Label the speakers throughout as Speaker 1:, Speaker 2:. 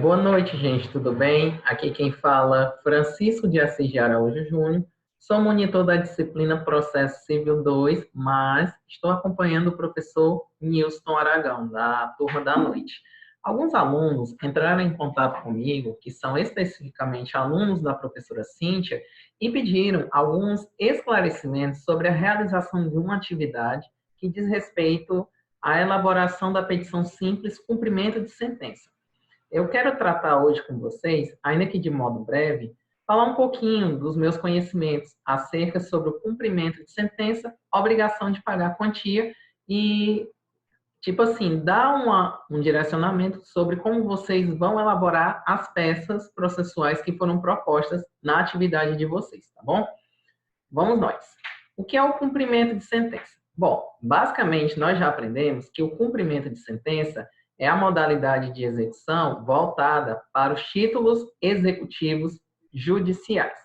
Speaker 1: Boa noite, gente, tudo bem? Aqui quem fala, Francisco de Assis de Araújo Júnior. Sou monitor da disciplina Processo Civil 2, mas estou acompanhando o professor Nilson Aragão, da turma da noite. Alguns alunos entraram em contato comigo, que são especificamente alunos da professora Cíntia, e pediram alguns esclarecimentos sobre a realização de uma atividade que diz respeito à elaboração da petição simples cumprimento de sentença. Eu quero tratar hoje com vocês, ainda que de modo breve, falar um pouquinho dos meus conhecimentos acerca sobre o cumprimento de sentença, obrigação de pagar quantia e, tipo assim, dar um direcionamento sobre como vocês vão elaborar as peças processuais que foram propostas na atividade de vocês, tá bom? Vamos nós. O que é o cumprimento de sentença? Bom, basicamente nós já aprendemos que o cumprimento de sentença é a modalidade de execução voltada para os títulos executivos judiciais.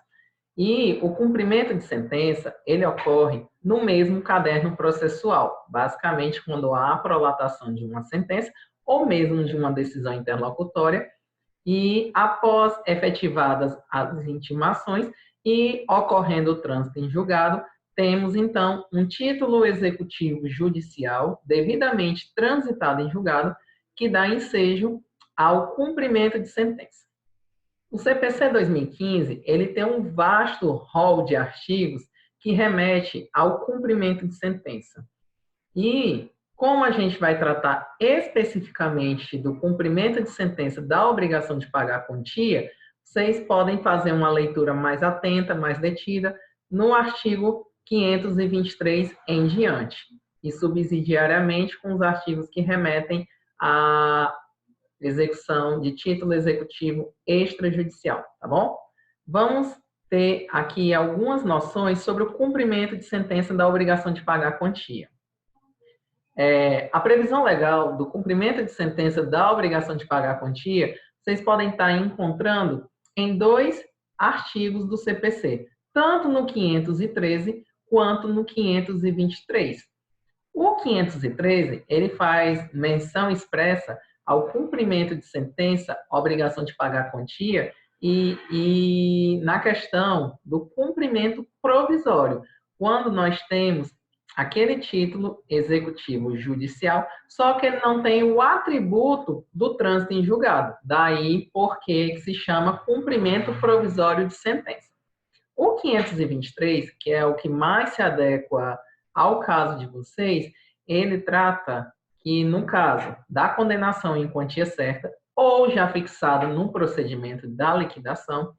Speaker 1: E o cumprimento de sentença, ele ocorre no mesmo caderno processual, basicamente quando há a prolatação de uma sentença ou mesmo de uma decisão interlocutória e após efetivadas as intimações e ocorrendo o trânsito em julgado, temos então um título executivo judicial devidamente transitado em julgado que dá ensejo ao cumprimento de sentença. O CPC 2015, ele tem um vasto rol de artigos que remete ao cumprimento de sentença. E como a gente vai tratar especificamente do cumprimento de sentença da obrigação de pagar a quantia, vocês podem fazer uma leitura mais atenta, mais detida, no artigo 523 em diante, e subsidiariamente com os artigos que remetem à execução de título executivo extrajudicial, tá bom? Vamos ter aqui algumas noções sobre o cumprimento de sentença da obrigação de pagar a quantia. A previsão legal do cumprimento de sentença da obrigação de pagar a quantia, vocês podem estar encontrando em dois artigos do CPC, tanto no 513 quanto no 523. O 513, ele faz menção expressa ao cumprimento de sentença, obrigação de pagar a quantia, e na questão do cumprimento provisório, quando nós temos aquele título executivo judicial, só que ele não tem o atributo do trânsito em julgado. Daí porque se chama cumprimento provisório de sentença. O 523, que é o que mais se adequa ao caso de vocês, ele trata que, no caso da condenação em quantia certa, ou já fixada no procedimento da liquidação,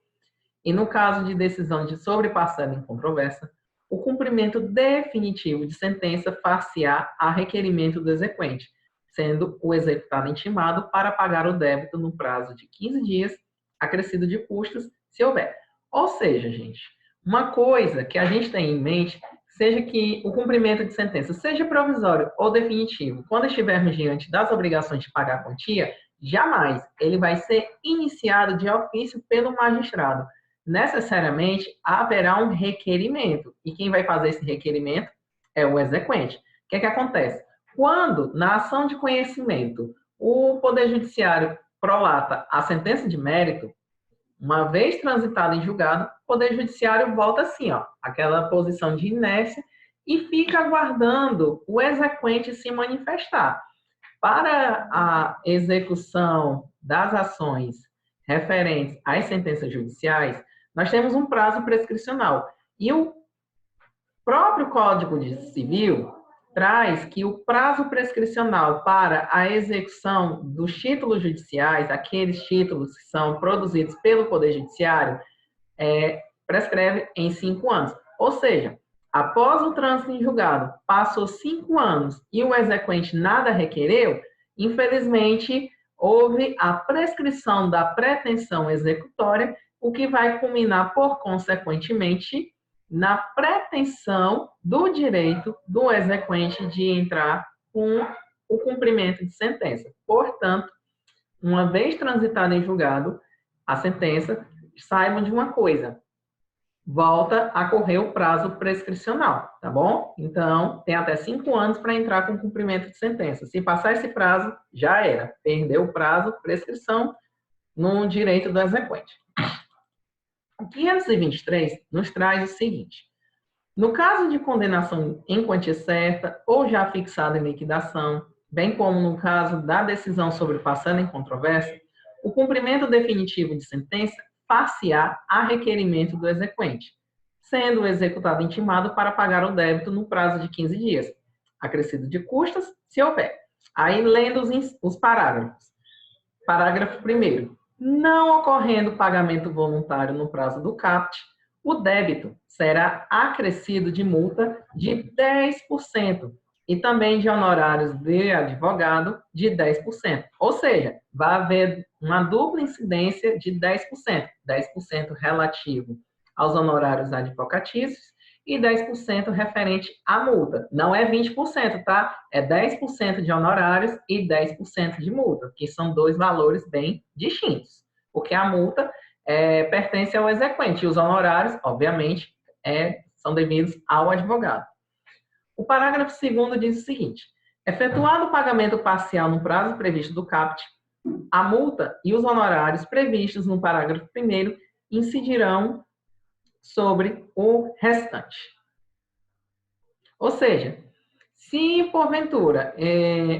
Speaker 1: e no caso de decisão de sobreparcela em controvérsia, o cumprimento definitivo de sentença far-se-á a requerimento do exequente, sendo o executado intimado para pagar o débito no prazo de 15 dias, acrescido de custos, se houver. Ou seja, gente, uma coisa que a gente tem em mente, seja que o cumprimento de sentença seja provisório ou definitivo, quando estivermos diante das obrigações de pagar a quantia, jamais ele vai ser iniciado de ofício pelo magistrado. Necessariamente haverá um requerimento. E quem vai fazer esse requerimento é o exequente. O que é que acontece? Quando, na ação de conhecimento, o Poder Judiciário prolata a sentença de mérito, uma vez transitada em julgado, o Poder Judiciário volta assim, ó, aquela posição de inércia e fica aguardando o exequente se manifestar. Para a execução das ações referentes às sentenças judiciais, nós temos um prazo prescricional. E o próprio Código Civil traz que o prazo prescricional para a execução dos títulos judiciais, aqueles títulos que são produzidos pelo Poder Judiciário, prescreve em 5 anos. Ou seja, após o trânsito em julgado, passou 5 anos e o exequente nada requereu, infelizmente, houve a prescrição da pretensão executória, o que vai culminar, por consequentemente, na pretensão do direito do exequente de entrar com o cumprimento de sentença. Portanto, uma vez transitada em julgado a sentença, saibam de uma coisa: volta a correr o prazo prescricional, tá bom? Então, tem até 5 anos para entrar com cumprimento de sentença. Se passar esse prazo, já era. Perdeu o prazo, prescrição, no direito do exequente. O 523 nos traz o seguinte: no caso de condenação em quantia certa ou já fixada em liquidação, bem como no caso da decisão sobre parcela em controvérsia, o cumprimento definitivo de sentença far-se-á a requerimento do exequente, sendo o executado intimado para pagar o débito no prazo de 15 dias, acrescido de custas, se houver. Aí, lendo os parágrafos. Parágrafo 1º. Não ocorrendo pagamento voluntário no prazo do CAPT, o débito será acrescido de multa de 10% e também de honorários de advogado de 10%. Ou seja, vai haver uma dupla incidência de 10%. 10% relativo aos honorários advocatícios e 10% referente à multa. Não é 20%, tá? É 10% de honorários e 10% de multa, que são dois valores bem distintos. Porque a multa pertence ao exequente e os honorários, obviamente, são devidos ao advogado. O parágrafo 2º diz o seguinte: efetuado o pagamento parcial no prazo previsto do CAPT, a multa e os honorários previstos no parágrafo 1º incidirão sobre o restante. Ou seja, se porventura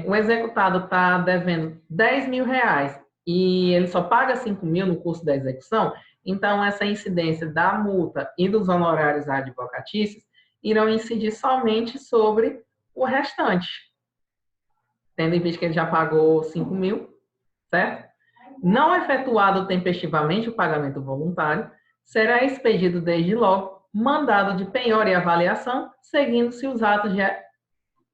Speaker 1: o executado está devendo 10 mil reais e ele só paga 5 mil no curso da execução, então essa incidência da multa e dos honorários advocatícios irão incidir somente sobre o restante, tendo em vista que ele já pagou 5 mil, certo? Não efetuado tempestivamente o pagamento voluntário, será expedido desde logo mandado de penhora e avaliação, seguindo-se os atos de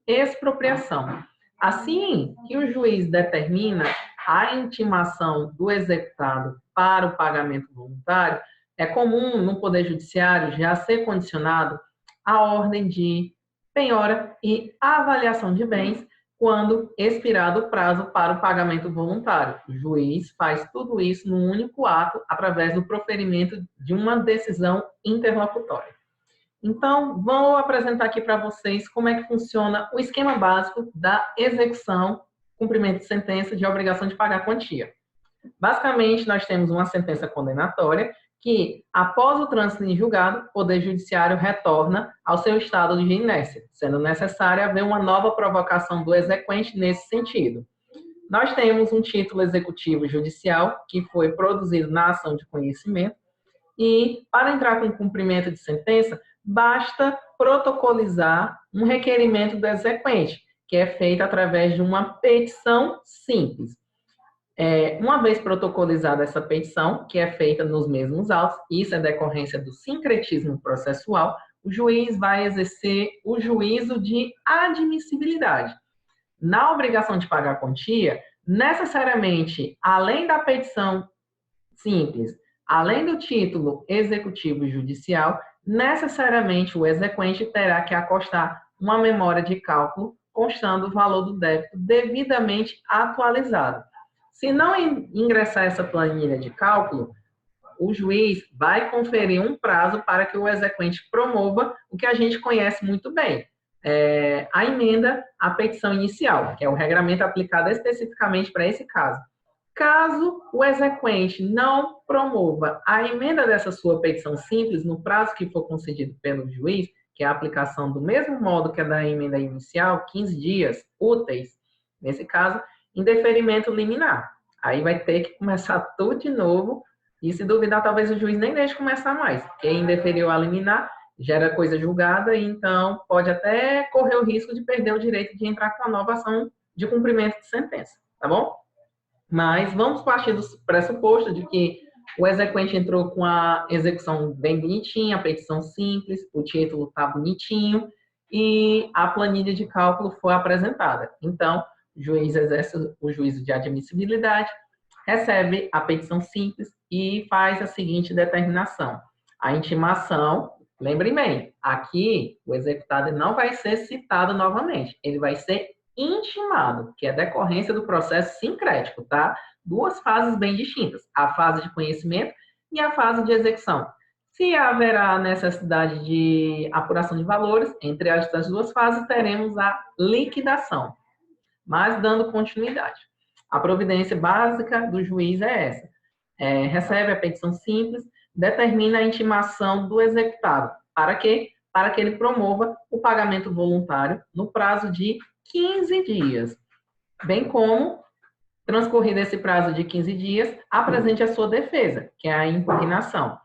Speaker 1: expropriação. Assim que o juiz determina a intimação do executado para o pagamento voluntário, é comum no Poder Judiciário já ser condicionado a ordem de penhora e avaliação de bens quando expirado o prazo para o pagamento voluntário. O juiz faz tudo isso num único ato através do proferimento de uma decisão interlocutória. Então, vou apresentar aqui para vocês como é que funciona o esquema básico da execução, cumprimento de sentença de obrigação de pagar quantia. Basicamente, nós temos uma sentença condenatória que, após o trânsito em julgado, o Poder Judiciário retorna ao seu estado de inércia, sendo necessário haver uma nova provocação do exequente nesse sentido. Nós temos um título executivo judicial que foi produzido na ação de conhecimento e, para entrar com cumprimento de sentença, basta protocolizar um requerimento do exequente, que é feito através de uma petição simples. Uma vez protocolizada essa petição, que é feita nos mesmos autos, isso é decorrência do sincretismo processual, o juiz vai exercer o juízo de admissibilidade. Na obrigação de pagar a quantia, necessariamente, além da petição simples, além do título executivo judicial, necessariamente o exequente terá que acostar uma memória de cálculo constando o valor do débito devidamente atualizado. Se não ingressar essa planilha de cálculo, o juiz vai conferir um prazo para que o exequente promova o que a gente conhece muito bem, a emenda à petição inicial, que é o regramento aplicado especificamente para esse caso. Caso o exequente não promova a emenda dessa sua petição simples no prazo que for concedido pelo juiz, que é a aplicação do mesmo modo que a da emenda inicial, 15 dias úteis, nesse caso, em deferimento liminar. Aí vai ter que começar tudo de novo e, se duvidar, talvez o juiz nem deixe começar mais. Quem indeferiu a liminar gera coisa julgada e, então, pode até correr o risco de perder o direito de entrar com a nova ação de cumprimento de sentença, tá bom? Mas vamos partir do pressuposto de que o exequente entrou com a execução bem bonitinha, a petição simples, o título está bonitinho e a planilha de cálculo foi apresentada. Então, o juiz exerce o juízo de admissibilidade, recebe a petição simples e faz a seguinte determinação. A intimação, lembrem bem, aqui o executado não vai ser citado novamente, ele vai ser intimado, que é decorrência do processo sincrético, tá? Duas fases bem distintas, a fase de conhecimento e a fase de execução. Se haverá necessidade de apuração de valores, entre estas duas fases teremos a liquidação. Mas dando continuidade. A providência básica do juiz é essa. recebe a petição simples, determina a intimação do executado. Para quê? Para que ele promova o pagamento voluntário no prazo de 15 dias, bem como, transcorrido esse prazo de 15 dias, apresente a sua defesa, que é a impugnação.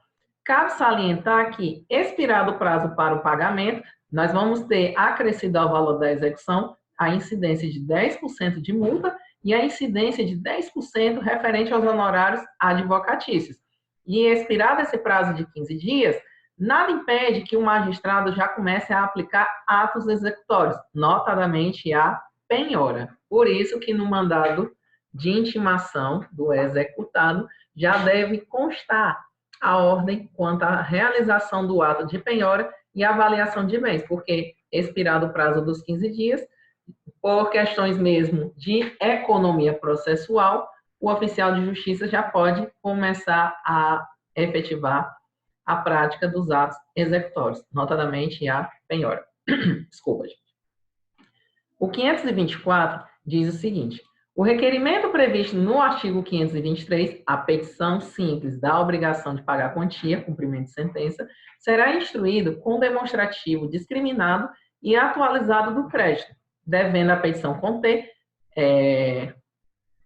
Speaker 1: Cabe salientar que, expirado o prazo para o pagamento, nós vamos ter acrescido ao valor da execução a incidência de 10% de multa e a incidência de 10% referente aos honorários advocatícios. E, expirado esse prazo de 15 dias, nada impede que o magistrado já comece a aplicar atos executórios, notadamente a penhora. Por isso que no mandado de intimação do executado já deve constar a ordem quanto à realização do ato de penhora e avaliação de bens, porque expirado o prazo dos 15 dias, por questões mesmo de economia processual, o oficial de justiça já pode começar a efetivar a prática dos atos executórios, notadamente a penhora. Desculpa, gente. O 524 diz o seguinte: o requerimento previsto no artigo 523, a petição simples da obrigação de pagar quantia, cumprimento de sentença, será instruído com demonstrativo discriminado e atualizado do crédito, devendo a petição conter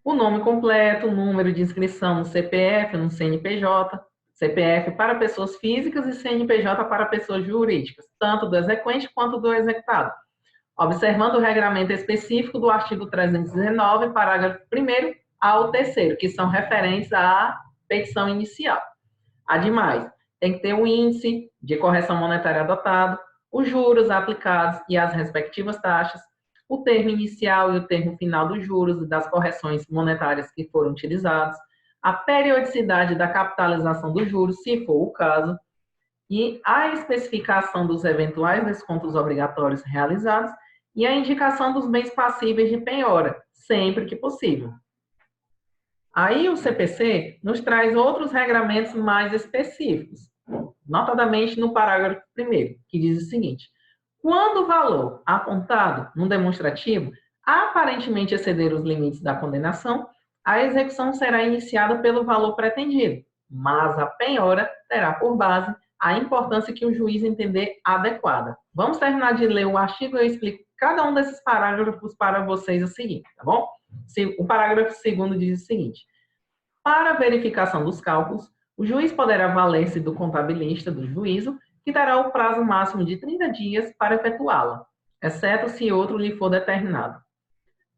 Speaker 1: o nome completo, o número de inscrição no CPF, no CNPJ, CPF para pessoas físicas e CNPJ para pessoas jurídicas, tanto do exequente quanto do executado, observando o regramento específico do artigo 319, parágrafo 1º ao 3º, que são referentes à petição inicial. Ademais, tem que ter o índice de correção monetária adotado, os juros aplicados e as respectivas taxas, o termo inicial e o termo final dos juros e das correções monetárias que foram utilizados, a periodicidade da capitalização dos juros, se for o caso, e a especificação dos eventuais descontos obrigatórios realizados e a indicação dos bens passíveis de penhora, sempre que possível. Aí o CPC nos traz outros regramentos mais específicos, notadamente no parágrafo 1º, que diz o seguinte: quando o valor apontado no demonstrativo aparentemente exceder os limites da condenação, a execução será iniciada pelo valor pretendido, mas a penhora terá por base a importância que o juiz entender adequada. Vamos terminar de ler o artigo e eu explico cada um desses parágrafos para vocês a seguir, tá bom? O parágrafo 2º diz o seguinte: para a verificação dos cálculos, o juiz poderá valer-se do contabilista do juízo, que terá o prazo máximo de 30 dias para efetuá-la, exceto se outro lhe for determinado.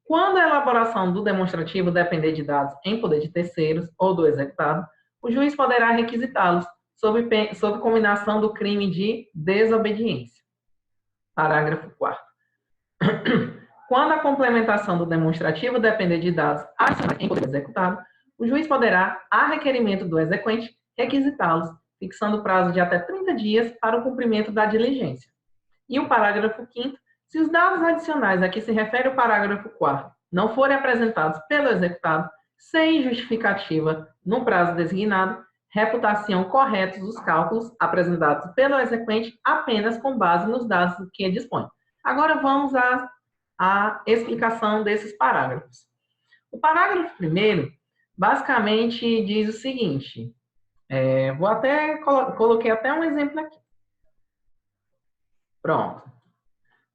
Speaker 1: Quando a elaboração do demonstrativo depender de dados em poder de terceiros ou do executado, o juiz poderá requisitá-los sob combinação do crime de desobediência. Parágrafo 4º. Quando a complementação do demonstrativo depender de dados em poder do executado, o juiz poderá, a requerimento do exequente, requisitá-los, fixando o prazo de até 30 dias para o cumprimento da diligência. E o parágrafo 5º, se os dados adicionais a que se refere o parágrafo 4º não forem apresentados pelo executado, sem justificativa no prazo designado, reputar-se-ão corretos os cálculos apresentados pelo exequente apenas com base nos dados que dispõe. Agora vamos à explicação desses parágrafos. O parágrafo 1º, basicamente, diz o seguinte, coloquei até um exemplo aqui. Pronto.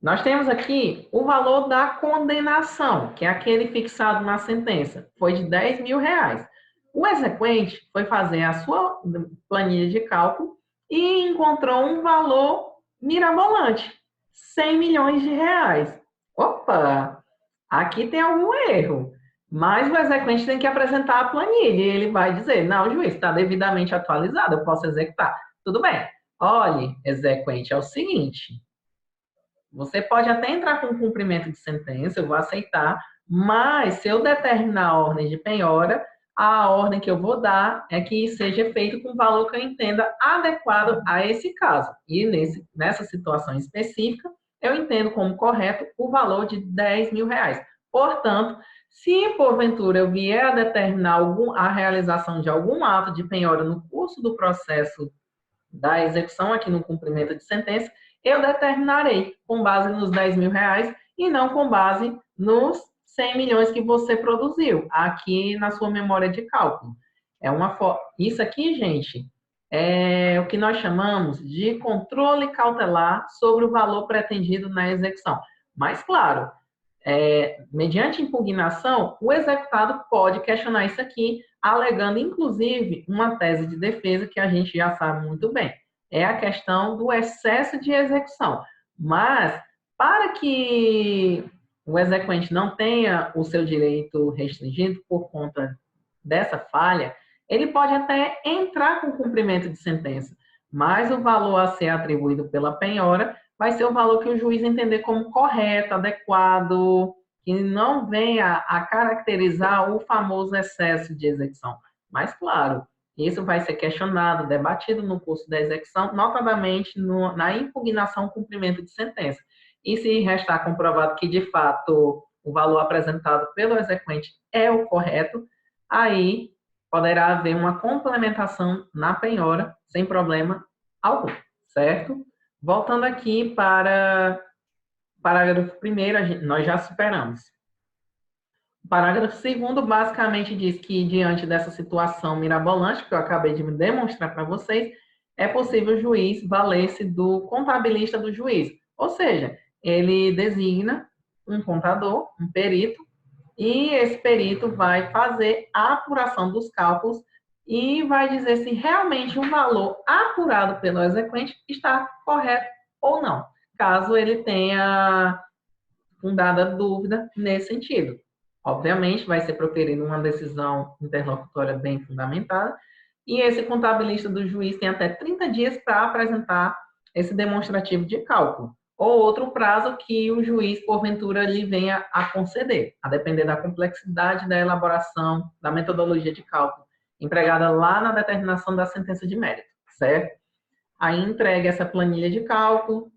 Speaker 1: Nós temos aqui o valor da condenação, que é aquele fixado na sentença, foi de R$10.000. O exequente foi fazer a sua planilha de cálculo e encontrou um valor mirabolante, R$100 milhões. Opa, aqui tem algum erro, mas o exequente tem que apresentar a planilha e ele vai dizer, não, juiz, está devidamente atualizado, eu posso executar. Tudo bem. Olhe, exequente, é o seguinte, você pode até entrar com cumprimento de sentença, eu vou aceitar, mas se eu determinar a ordem de penhora, a ordem que eu vou dar é que seja feito com o valor que eu entenda adequado a esse caso. E nessa situação específica, eu entendo como correto o valor de R$10.000. Portanto, se porventura eu vier a determinar a realização de algum ato de penhora no curso do processo da execução, aqui no cumprimento de sentença, eu determinarei com base nos R$10.000 e não com base nos 100 milhões que você produziu aqui na sua memória de cálculo. Isso aqui, gente, é o que nós chamamos de controle cautelar sobre o valor pretendido na execução. Mas, claro, mediante impugnação, o executado pode questionar isso aqui, alegando, inclusive, uma tese de defesa que a gente já sabe muito bem. É a questão do excesso de execução. Mas, para que o exequente não tenha o seu direito restringido por conta dessa falha, ele pode até entrar com cumprimento de sentença, mas o valor a ser atribuído pela penhora vai ser o valor que o juiz entender como correto, adequado, que não venha a caracterizar o famoso excesso de execução. Mas, claro, isso vai ser questionado, debatido no curso da execução, notadamente na impugnação cumprimento de sentença. E se restar comprovado que, de fato, o valor apresentado pelo exequente é o correto, aí poderá haver uma complementação na penhora, sem problema algum, certo? Voltando aqui para o parágrafo 1º, nós já superamos. O parágrafo 2º basicamente diz que, diante dessa situação mirabolante, que eu acabei de demonstrar para vocês, é possível o juiz valer-se do contabilista do juiz. Ou seja, ele designa um contador, um perito, e esse perito vai fazer a apuração dos cálculos e vai dizer se realmente o valor apurado pelo exequente está correto ou não, caso ele tenha fundada dúvida nesse sentido. Obviamente, vai ser proferida uma decisão interlocutória bem fundamentada e esse contabilista do juiz tem até 30 dias para apresentar esse demonstrativo de cálculo, ou outro prazo que o juiz, porventura, lhe venha a conceder, a depender da complexidade da elaboração da metodologia de cálculo, empregada lá na determinação da sentença de mérito, certo? Aí entrega essa planilha de cálculo,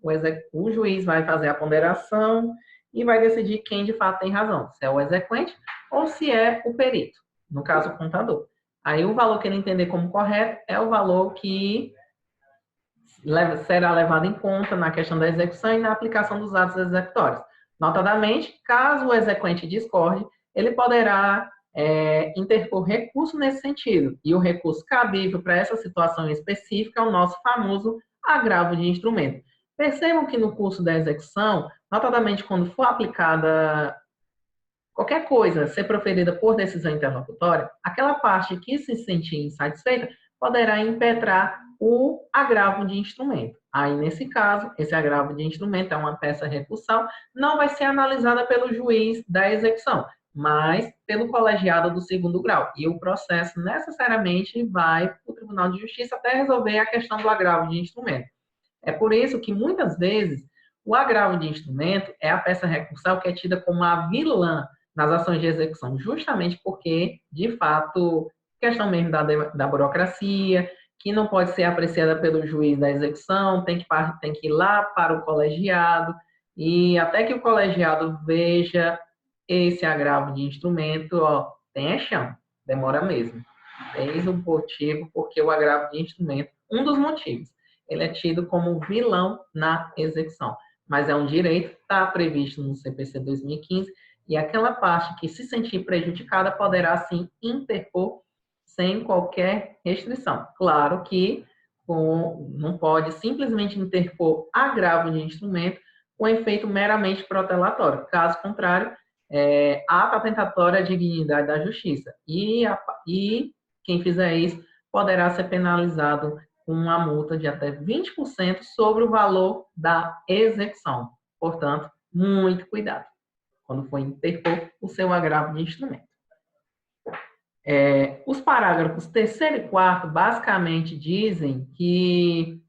Speaker 1: o juiz vai fazer a ponderação e vai decidir quem de fato tem razão, se é o exequente ou se é o perito, no caso o contador. Aí o valor que ele entender como correto é o valor que será levado em conta na questão da execução e na aplicação dos atos executórios. Notadamente, caso o exequente discorde, ele poderá interpor recurso nesse sentido. E o recurso cabível para essa situação específica é o nosso famoso agravo de instrumento. Percebam que no curso da execução, notadamente quando for aplicada qualquer coisa ser proferida por decisão interlocutória, aquela parte que se sentir insatisfeita poderá impetrar o agravo de instrumento. Aí, nesse caso, esse agravo de instrumento é uma peça recursal, não vai ser analisada pelo juiz da execução, mas pelo colegiado do segundo grau. E o processo necessariamente vai para o Tribunal de Justiça até resolver a questão do agravo de instrumento. É por isso que, muitas vezes, o agravo de instrumento é a peça recursal que é tida como a vilã nas ações de execução, justamente porque, de fato, questão mesmo da burocracia, que não pode ser apreciada pelo juiz da execução, tem que ir lá para o colegiado, e até que o colegiado veja esse agravo de instrumento, ó, tem chão, demora mesmo. Eis o motivo porque o agravo de instrumento, um dos motivos, ele é tido como vilão na execução, mas é um direito, está previsto no CPC 2015, e aquela parte que se sentir prejudicada poderá, sim, interpor sem qualquer restrição. Claro que não pode simplesmente interpor agravo de instrumento com efeito meramente protelatório. Caso contrário, ata atentatória à dignidade da justiça. E quem fizer isso poderá ser penalizado com uma multa de até 20% sobre o valor da execução. Portanto, muito cuidado quando for interpor o seu agravo de instrumento. Os parágrafos 3º e 4º basicamente dizem que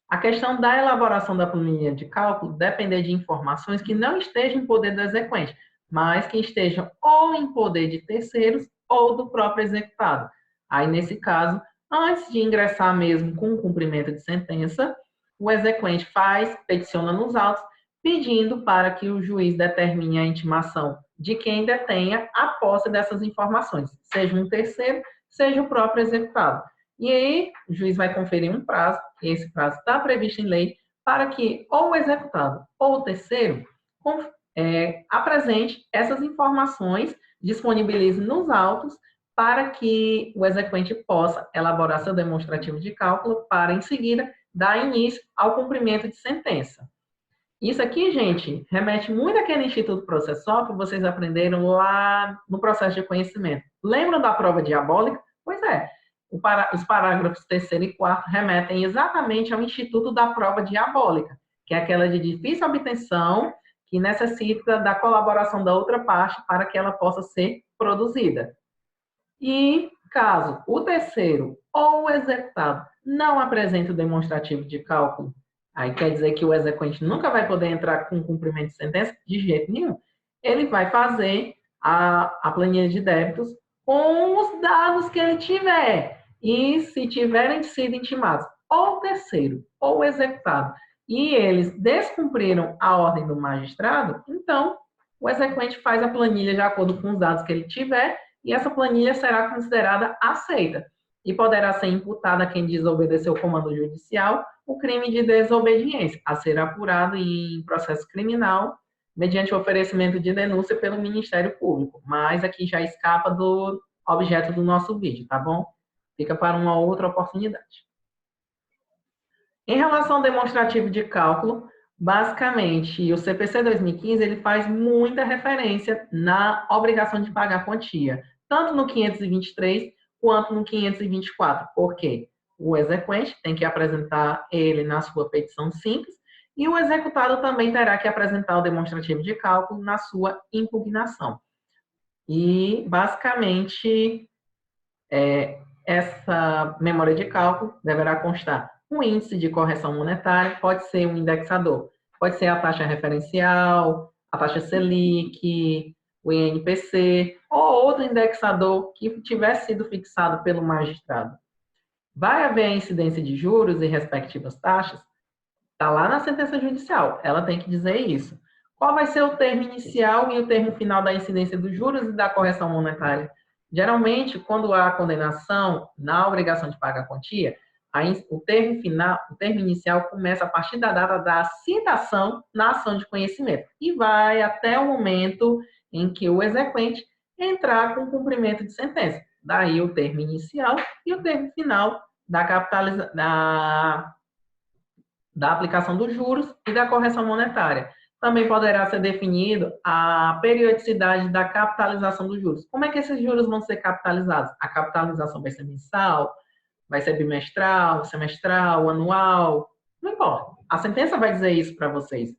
Speaker 1: a questão da elaboração da planilha de cálculo depender de informações que não estejam em poder do exequente, mas que estejam ou em poder de terceiros ou do próprio executado. Aí, nesse caso, antes de ingressar mesmo com o cumprimento de sentença, o exequente peticiona nos autos, pedindo para que o juiz determine a intimação de quem detenha a posse dessas informações, seja um terceiro, seja o próprio executado. E aí, o juiz vai conferir um prazo, e esse prazo está previsto em lei, para que ou o executado ou o terceiro apresente essas informações, disponibilize nos autos, para que o exequente possa elaborar seu demonstrativo de cálculo para, em seguida, dar início ao cumprimento de sentença. Isso aqui, gente, remete muito àquele instituto processual que vocês aprenderam lá no processo de conhecimento. Lembram da prova diabólica? Pois é, os parágrafos 3º e 4º remetem exatamente ao instituto da prova diabólica, que é aquela de difícil obtenção, que necessita da colaboração da outra parte para que ela possa ser produzida. E caso o terceiro ou o executado não apresente o demonstrativo de cálculo, aí quer dizer que o exequente nunca vai poder entrar com cumprimento de sentença? De jeito nenhum. Ele vai fazer a planilha de débitos com os dados que ele tiver. E se tiverem sido intimados ou o terceiro ou o executado e eles descumpriram a ordem do magistrado, então o exequente faz a planilha de acordo com os dados que ele tiver e essa planilha será considerada aceita e poderá ser imputada a quem desobedeceu o comando judicial o crime de desobediência, a ser apurado em processo criminal mediante o oferecimento de denúncia pelo Ministério Público. Mas aqui já escapa do objeto do nosso vídeo, tá bom? Fica para uma outra oportunidade. Em relação ao demonstrativo de cálculo, basicamente, o CPC 2015 ele faz muita referência na obrigação de pagar quantia, tanto no 523 quanto no 524. Por quê? O exequente tem que apresentar ele na sua petição simples e o executado também terá que apresentar o demonstrativo de cálculo na sua impugnação. E, basicamente, essa memória de cálculo deverá constar um índice de correção monetária, pode ser um indexador, pode ser a taxa referencial, a taxa Selic, o INPC, ou outro indexador que tiver sido fixado pelo magistrado. Vai haver a incidência de juros e respectivas taxas? Está lá na sentença judicial, ela tem que dizer isso. Qual vai ser o termo inicial e o termo final da incidência dos juros e da correção monetária? Geralmente, quando há condenação na obrigação de pagar a quantia, o termo inicial começa a partir da data da citação na ação de conhecimento e vai até o momento em que o exequente entrar com cumprimento de sentença. Daí o termo inicial e o termo final da aplicação dos juros e da correção monetária. Também poderá ser definido a periodicidade da capitalização dos juros. Como é que esses juros vão ser capitalizados? A capitalização vai ser mensal, vai ser bimestral, semestral, anual, não importa. A sentença vai dizer isso para vocês.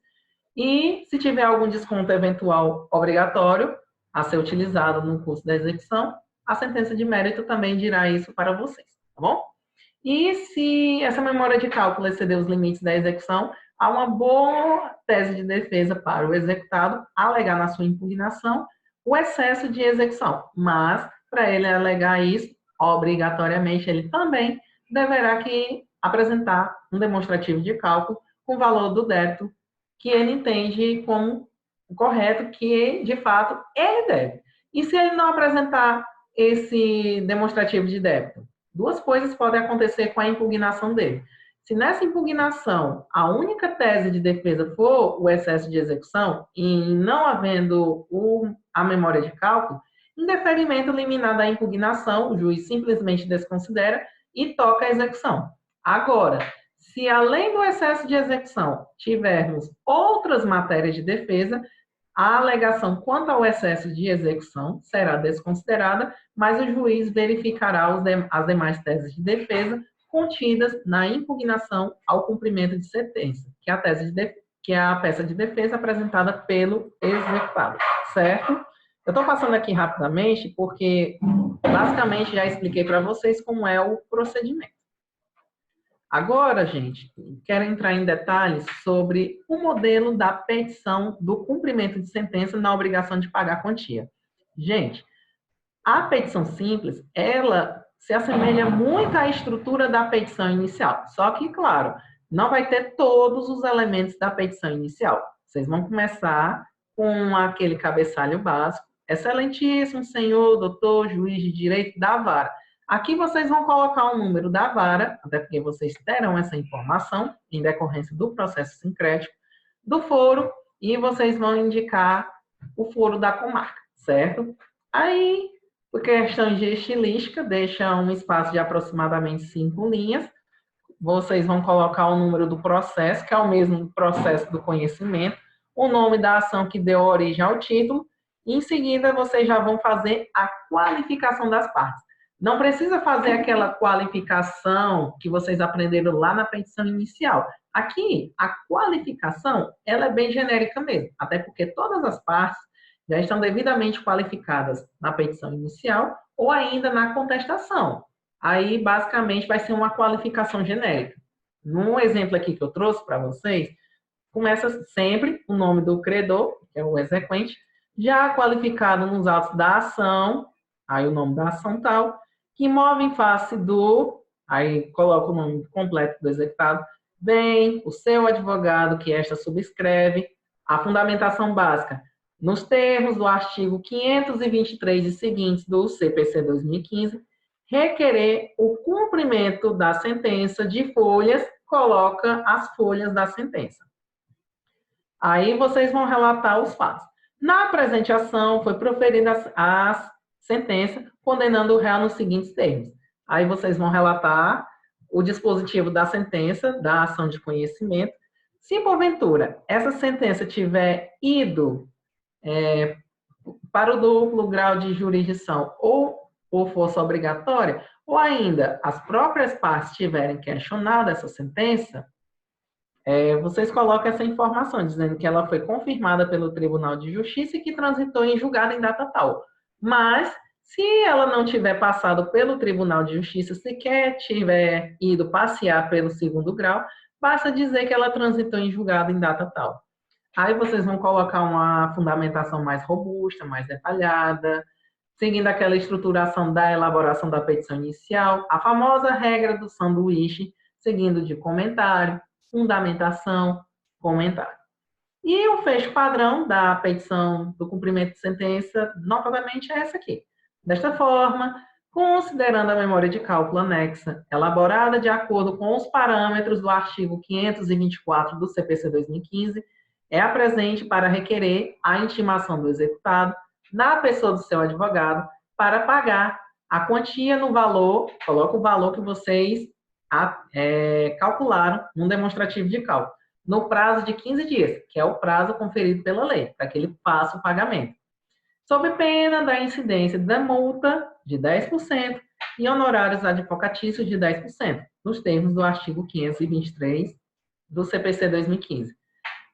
Speaker 1: E se tiver algum desconto eventual obrigatório a ser utilizado no curso da execução, a sentença de mérito também dirá isso para vocês, tá bom? E se essa memória de cálculo exceder os limites da execução, há uma boa tese de defesa para o executado alegar na sua impugnação o excesso de execução. Mas, para ele alegar isso, obrigatoriamente, ele também deverá apresentar um demonstrativo de cálculo com o valor do débito que ele entende como correto, que, de fato, ele deve. E se ele não apresentar esse demonstrativo de débito? Duas coisas podem acontecer com a impugnação dele. Se nessa impugnação a única tese de defesa for o excesso de execução e não havendo a memória de cálculo, em deferimento liminar da impugnação, o juiz simplesmente desconsidera e toca a execução. Agora, se além do excesso de execução tivermos outras matérias de defesa, a alegação quanto ao excesso de execução será desconsiderada, mas o juiz verificará as demais teses de defesa contidas na impugnação ao cumprimento de sentença, que é a peça de defesa apresentada pelo executado, certo? Eu estou passando aqui rapidamente porque, basicamente, já expliquei para vocês como é o procedimento. Agora, gente, quero entrar em detalhes sobre o modelo da petição do cumprimento de sentença na obrigação de pagar a quantia. Gente, a petição simples, ela se assemelha muito à estrutura da petição inicial. Só que, claro, não vai ter todos os elementos da petição inicial. Vocês vão começar com aquele cabeçalho básico. Excelentíssimo senhor, doutor, juiz de direito da vara. Aqui vocês vão colocar o número da vara, até porque vocês terão essa informação em decorrência do processo sincrético, do foro, e vocês vão indicar o foro da comarca, certo? Aí, Por questão de estilística, deixa um espaço de aproximadamente 5 linhas. Vocês vão colocar o número do processo, que é o mesmo processo do conhecimento, o nome da ação que deu origem ao título, e em seguida vocês já vão fazer a qualificação das partes. Não precisa fazer aquela qualificação que vocês aprenderam lá na petição inicial. Aqui, a qualificação, ela é bem genérica mesmo, até porque todas as partes já estão devidamente qualificadas na petição inicial ou ainda na contestação. Aí, basicamente, vai ser uma qualificação genérica. No exemplo aqui que eu trouxe para vocês, começa sempre o nome do credor, que é o exequente, já qualificado nos autos da ação, aí o nome da ação tal, que move em face do, aí coloca o nome completo do executado, bem, o seu advogado que esta subscreve, a fundamentação básica, nos termos do artigo 523 e seguintes do CPC 2015, requerer o cumprimento da sentença de folhas, coloca as folhas da sentença. Aí vocês vão relatar os fatos. Na presente ação, foi proferida a sentença condenando o réu nos seguintes termos. Aí vocês vão relatar o dispositivo da sentença, da ação de conhecimento. Se, porventura, essa sentença tiver ido para o duplo grau de jurisdição ou por força obrigatória, ou ainda as próprias partes tiverem questionado essa sentença, vocês colocam essa informação, dizendo que ela foi confirmada pelo Tribunal de Justiça e que transitou em julgado em data tal. Mas, se ela não tiver passado pelo Tribunal de Justiça, sequer tiver ido passear pelo segundo grau, basta dizer que ela transitou em julgado em data tal. Aí vocês vão colocar uma fundamentação mais robusta, mais detalhada, seguindo aquela estruturação da elaboração da petição inicial, a famosa regra do sanduíche, seguindo de comentário, fundamentação, comentário. E o fecho padrão da petição do cumprimento de sentença, novamente, é essa aqui. Desta forma, considerando a memória de cálculo anexa, elaborada de acordo com os parâmetros do artigo 524 do CPC 2015, é a presente para requerer a intimação do executado na pessoa do seu advogado para pagar a quantia no valor, coloca o valor que vocês calcularam num demonstrativo de cálculo, no prazo de 15 dias, que é o prazo conferido pela lei, para que ele faça o pagamento. Sob pena da incidência da multa de 10% e honorários advocatícios de 10%, nos termos do artigo 523 do CPC 2015.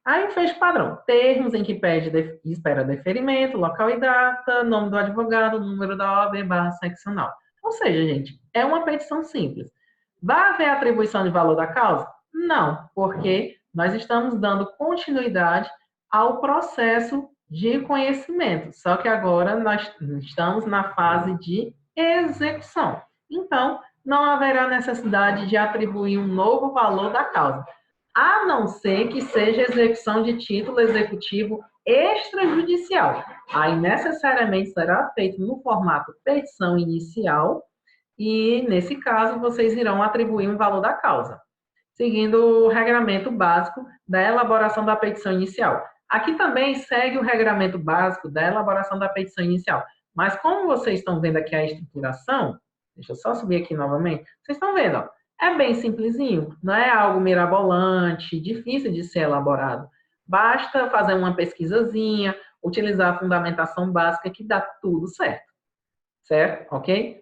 Speaker 1: Aí fez padrão, termos em que pede e espera deferimento, local e data, nome do advogado, número da OAB/seccional. Ou seja, gente, é uma petição simples. Vai haver atribuição de valor da causa? Não, porque nós estamos dando continuidade ao processo de conhecimento, só que agora nós estamos na fase de execução. Então, não haverá necessidade de atribuir um novo valor da causa, a não ser que seja execução de título executivo extrajudicial. Aí, necessariamente, será feito no formato petição inicial e, nesse caso, vocês irão atribuir um valor da causa, seguindo o regramento básico da elaboração da petição inicial. Aqui também segue o regramento básico da elaboração da petição inicial. Mas como vocês estão vendo aqui a estruturação, deixa eu só subir aqui novamente, vocês estão vendo, ó, é bem simplesinho, não é algo mirabolante, difícil de ser elaborado. Basta fazer uma pesquisazinha, utilizar a fundamentação básica que dá tudo certo. Certo? Ok?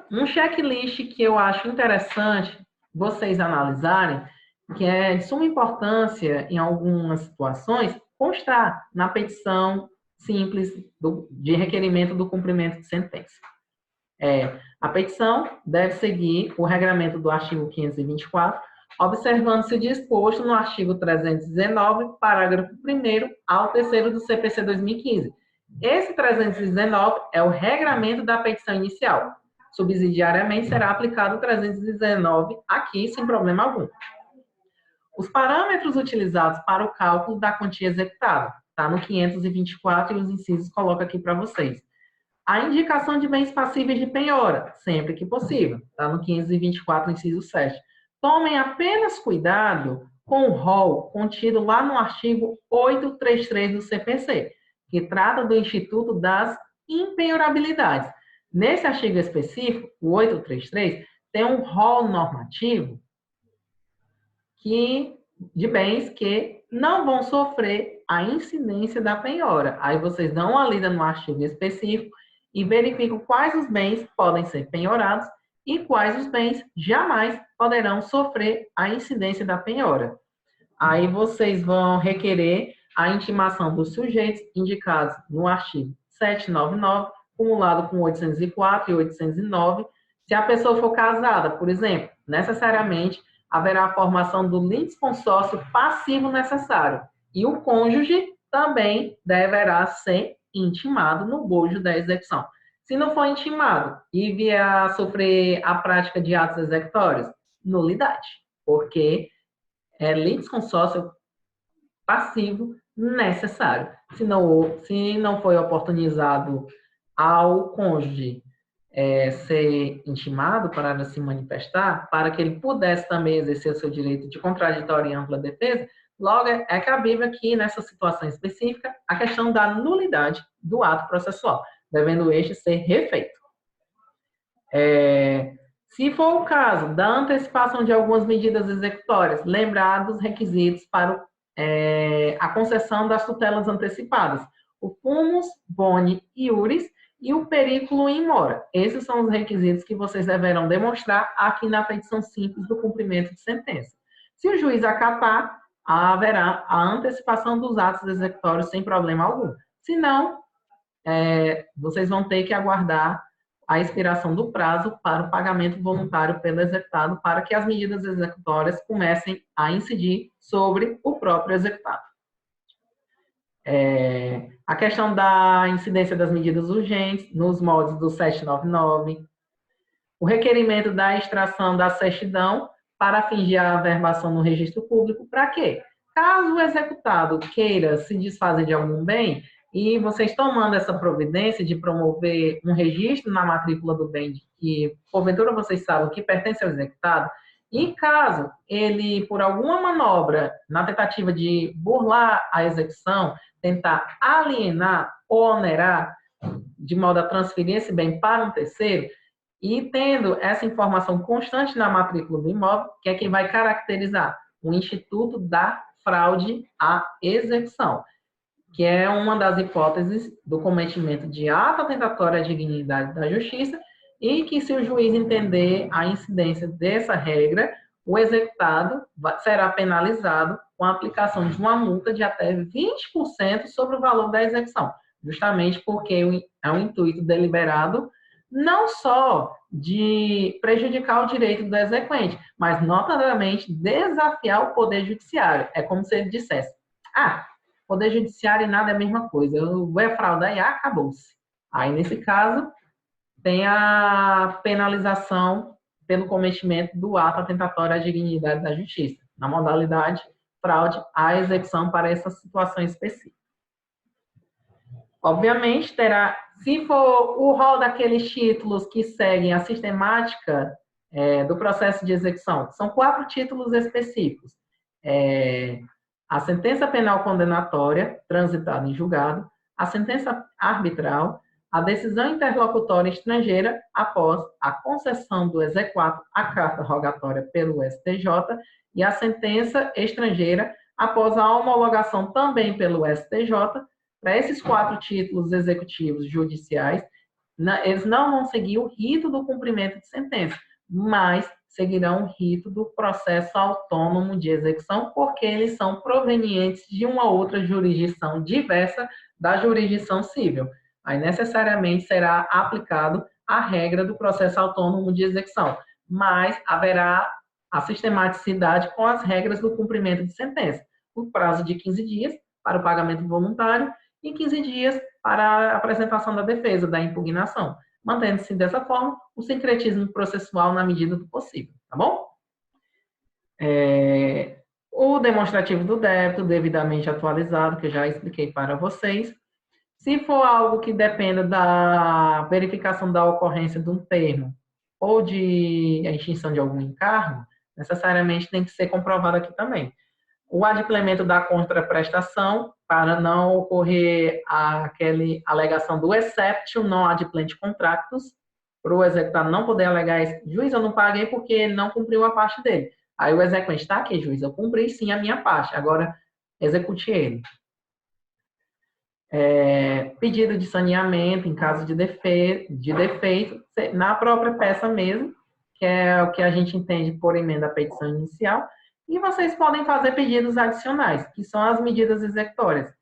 Speaker 1: Um checklist que eu acho interessante vocês analisarem, que é de suma importância em algumas situações, constar na petição simples de requerimento do cumprimento de sentença. A petição deve seguir o regramento do artigo 524, observando-se o disposto no artigo 319, parágrafo 1º ao 3º do CPC 2015. Esse 319 é o regramento da petição inicial. Subsidiariamente, será aplicado o 319 aqui, sem problema algum. Os parâmetros utilizados para o cálculo da quantia executada. Está no 524 e os incisos coloco aqui para vocês. A indicação de bens passíveis de penhora, sempre que possível. Está no 524, inciso 7. Tomem apenas cuidado com o rol contido lá no artigo 833 do CPC, que trata do Instituto das impenhorabilidades. Nesse artigo específico, o 833, tem um rol normativo de bens que não vão sofrer a incidência da penhora. Aí vocês dão uma lida no artigo específico e verificam quais os bens podem ser penhorados e quais os bens jamais poderão sofrer a incidência da penhora. Aí vocês vão requerer a intimação dos sujeitos indicados no artigo 799, cumulado com 804 e 809. Se a pessoa for casada, por exemplo, necessariamente haverá a formação do litisconsórcio passivo necessário. E o cônjuge também deverá ser intimado no bojo da execução. Se não for intimado e vier a sofrer a prática de atos executórios, nulidade, porque é litisconsórcio passivo necessário. Se não foi oportunizado ao cônjuge ser intimado para se manifestar, para que ele pudesse também exercer o seu direito de contraditória e ampla defesa, logo é cabível aqui, nessa situação específica, a questão da nulidade do ato processual, devendo este ser refeito. Se for o caso da antecipação de algumas medidas executórias, lembrar dos requisitos para a concessão das tutelas antecipadas, o fumus boni iuris e o periculo in mora. Esses são os requisitos que vocês deverão demonstrar aqui na petição simples do cumprimento de sentença. Se o juiz acatar, haverá a antecipação dos atos executórios sem problema algum. Se não, vocês vão ter que aguardar a expiração do prazo para o pagamento voluntário pelo executado, para que as medidas executórias comecem a incidir sobre o próprio executado. A questão da incidência das medidas urgentes, nos moldes do 799, o requerimento da extração da certidão para fingir a averbação no registro público, para quê? Caso o executado queira se desfazer de algum bem, e vocês tomando essa providência de promover um registro na matrícula do bem, que porventura vocês sabem que pertence ao executado, e caso ele, por alguma manobra, na tentativa de burlar a execução, tentar alienar ou onerar, de modo a transferir esse bem para um terceiro, e tendo essa informação constante na matrícula do imóvel, que é quem vai caracterizar o instituto da fraude à execução, que é uma das hipóteses do cometimento de ato atentatório à dignidade da justiça, e que, se o juiz entender a incidência dessa regra, o executado será penalizado com a aplicação de uma multa de até 20% sobre o valor da execução, justamente porque é um intuito deliberado não só de prejudicar o direito do exequente, mas, notadamente, desafiar o Poder Judiciário. É como se ele dissesse, Poder Judiciário e nada é a mesma coisa, eu vou fraudar e acabou-se. Aí, nesse caso, tem a penalização pelo cometimento do ato atentatório à dignidade da justiça, na modalidade fraude à execução para essa situação específica. Obviamente, se for o rol daqueles títulos que seguem a sistemática do processo de execução, são 4 títulos específicos. A sentença penal condenatória, transitada em julgado, a sentença arbitral, a decisão interlocutória estrangeira após a concessão do exequatur à carta rogatória pelo STJ e a sentença estrangeira após a homologação também pelo STJ. Para esses 4 títulos executivos judiciais, eles não vão seguir o rito do cumprimento de sentença, mas seguirão o rito do processo autônomo de execução, porque eles são provenientes de uma outra jurisdição diversa da jurisdição civil. Aí, necessariamente, será aplicado a regra do processo autônomo de execução, mas haverá a sistematicidade com as regras do cumprimento de sentença. O prazo de 15 dias para o pagamento voluntário e 15 dias para a apresentação da defesa, da impugnação, mantendo-se dessa forma o sincretismo processual na medida do possível, tá bom? O demonstrativo do débito devidamente atualizado, que eu já expliquei para vocês. Se for algo que dependa da verificação da ocorrência de um termo ou de extinção de algum encargo, necessariamente tem que ser comprovado aqui também. O adimplemento da contraprestação para não ocorrer aquela alegação do exceptio non adplant contractus, para o executado não poder alegar isso, juiz, eu não paguei porque não cumpriu a parte dele. Aí o exequente está aqui, juiz, eu cumpri sim a minha parte, agora execute ele. Pedido de saneamento em caso de defeito, na própria peça mesmo, que é o que a gente entende por emenda à petição inicial, e vocês podem fazer pedidos adicionais, que são as medidas executórias.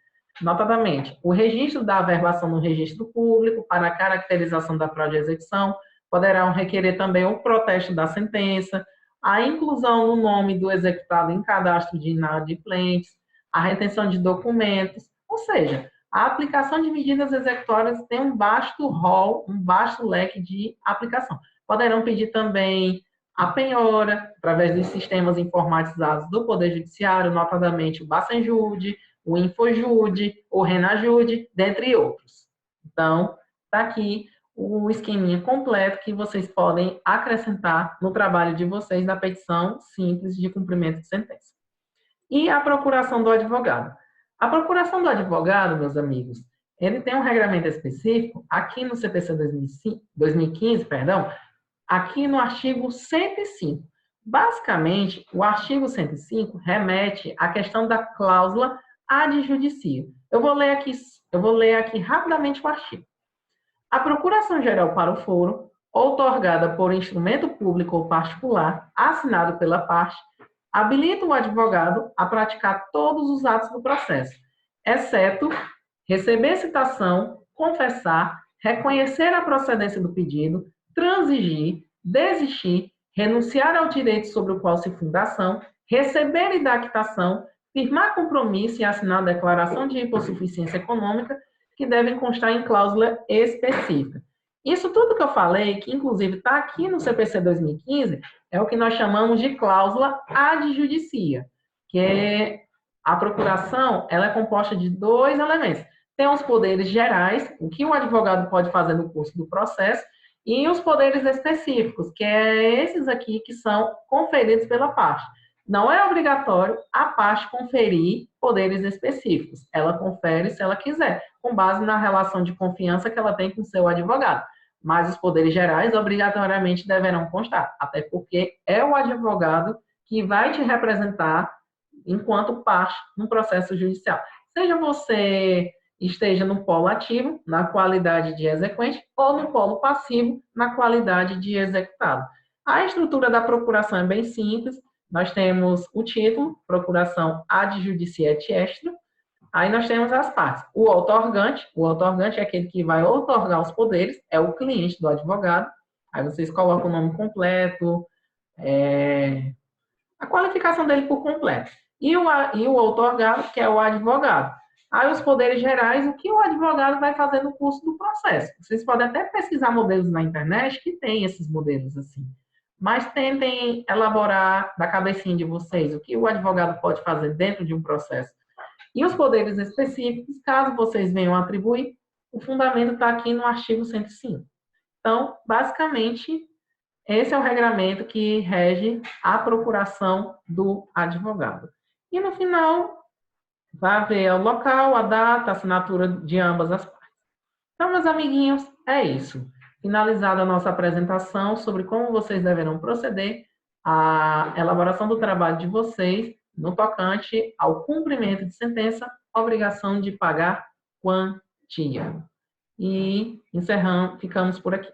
Speaker 1: Notadamente, o registro da averbação no registro público para a caracterização da fraude de execução, poderão requerer também o protesto da sentença, a inclusão no nome do executado em cadastro de inadimplentes, a retenção de documentos, ou seja, a aplicação de medidas executórias tem um vasto rol, um vasto leque de aplicação. Poderão pedir também a penhora, através dos sistemas informatizados do Poder Judiciário, notadamente o Bacenjude, o Infojude, o Renajude, dentre outros. Então, está aqui o esqueminha completo que vocês podem acrescentar no trabalho de vocês na petição simples de cumprimento de sentença. E a procuração do advogado. A procuração do advogado, meus amigos, ele tem um regramento específico aqui no CPC 2015, aqui no artigo 105. Basicamente, o artigo 105 remete à questão da cláusula adjudicia. Eu vou ler aqui rapidamente o artigo. A procuração geral para o foro, outorgada por instrumento público ou particular, assinado pela parte, habilita o advogado a praticar todos os atos do processo, exceto receber citação, confessar, reconhecer a procedência do pedido, transigir, desistir, renunciar ao direito sobre o qual se funda a ação, receber e dar quitação, firmar compromisso e assinar a declaração de hipossuficiência econômica, que devem constar em cláusula específica. Isso tudo que eu falei, que inclusive está aqui no CPC 2015, é o que nós chamamos de cláusula adjudicia, que é a procuração, ela é composta de dois elementos. Tem os poderes gerais, o que o advogado pode fazer no curso do processo, e os poderes específicos, que é esses aqui que são conferidos pela parte. Não é obrigatório a parte conferir poderes específicos. Ela confere se ela quiser, com base na relação de confiança que ela tem com o seu advogado. Mas os poderes gerais obrigatoriamente deverão constar, até porque é o advogado que vai te representar enquanto parte no processo judicial. Seja você esteja no polo ativo, na qualidade de exequente, ou no polo passivo, na qualidade de executado. A estrutura da procuração é bem simples. Nós temos o título, procuração ad judicia et extra. Aí nós temos as partes. O outorgante é aquele que vai outorgar os poderes, é o cliente do advogado. Aí vocês colocam o nome completo, a qualificação dele por completo. E o outorgado, que é o advogado. Aí os poderes gerais, o que o advogado vai fazer no curso do processo. Vocês podem até pesquisar modelos na internet que tem esses modelos assim. Mas tentem elaborar da cabecinha de vocês o que o advogado pode fazer dentro de um processo. E os poderes específicos, caso vocês venham atribuir, o fundamento está aqui no artigo 105. Então, basicamente, esse é o regramento que rege a procuração do advogado. E no final, vai haver o local, a data, a assinatura de ambas as partes. Então, meus amiguinhos, é isso. Finalizada a nossa apresentação sobre como vocês deverão proceder à elaboração do trabalho de vocês no tocante ao cumprimento de sentença, obrigação de pagar quantia. E encerramos, ficamos por aqui.